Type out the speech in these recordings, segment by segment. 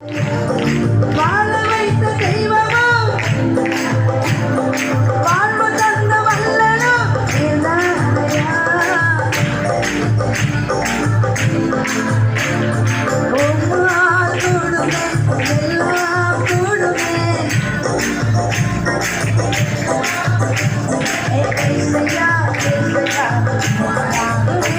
வாழ வைத்த தெய்வமோ, வாழ்வு தந்த வல்லனோ நீதானையா. உம்மால் கூடுமே, எல்லாம் கூடுமே. ஏசையா, ஏசையா, ஆகுமே.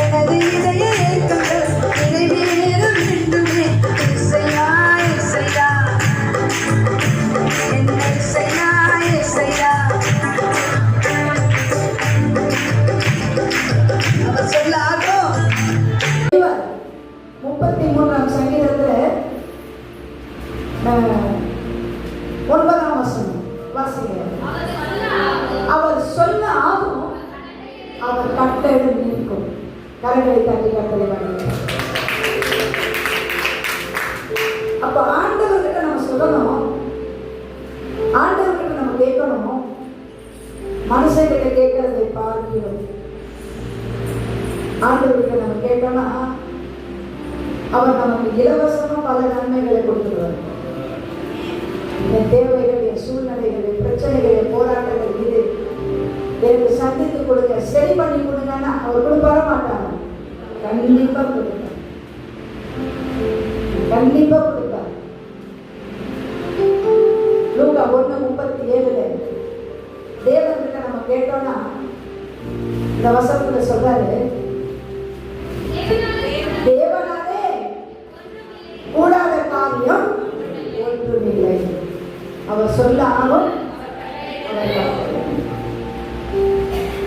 எனது இதய ஏக்கங்கள் நிறைவேற வேண்டுமே. இசையா, இசையா, என் இசையா, இசையா. அவர் சொல்லாதோ 33ஆம் சங்கீதத்துல 9ஆம் வசனம் வாசிங்க. அவர் சொல்ல ஆகும், அவர் கட்டளை நீக்கும். கரங்களை தட்டி கட்டளை வாங்க. அப்ப ஆண்டவர்கிட்ட நம்ம சொல்லணும், ஆண்டவர்கிட்ட நம்ம கேட்கணும். மனுஷங்கிட்ட கேட்கறதை பார்க்கிறோம். ஆண்டவர்கிட்ட நம்ம கேட்டோம்னா அவர் நமக்கு இலவசமா பல நன்மைகளை கொடுத்துருவார். என் தேவைகள், என் சூழ்நிலைகள், என் பிரச்சனைகள், என் போராட்டங்கள் இது எனக்கு சந்தித்து கொடுங்க, சரி பண்ணி கொடுங்கன்னா அவர் கொடுப்பார மாட்டாங்க. கண்டிப்பா கொடுப்பார், கண்டிப்பா கொடுப்பார். லூக்கா 1:37 தேவன்கிட்ட நம்ம கேட்டோம்னா இந்த வசனத்துல சொல்றாரு, தேவனாலே கூடாத காரியம் ஒன்றுமில்லை. அவர் சொல்ல ஆகும்.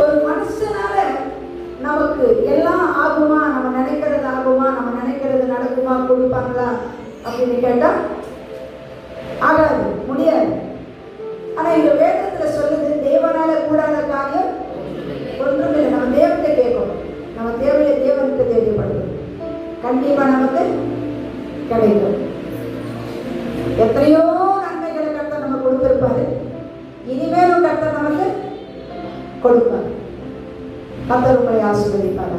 ஒரு மனுஷனால நமக்கு எல்லாம் ஆகுமா, நம்ம நினைக்கிறது ஆகுமா, நம்ம நினைக்கிறது நடக்குமா, கொடுப்பாங்களா அப்படின்னு கேட்டா ஆகாது, முடியாது. ஆனா இந்த வேதத்துல சொல்லுது, தேவனால கூடாத காரியம் ஒன்றுமில்லை. நம்ம தேவன்கிட்ட கேட்கணும். நம்ம தேவையை தேவன்கிட்ட தெரியப்படுது, கண்டிப்பா நமக்கு கிடைக்கும். எத்தனையோ நன்மைகளை கர்த்தர் நம்ம கொடுத்திருப்பாரு, இனிமேலும் கர்த்தர் நமக்கு கொடுப்பார். கர்த்தர் உங்களை ஆசீர்வதிப்பார்.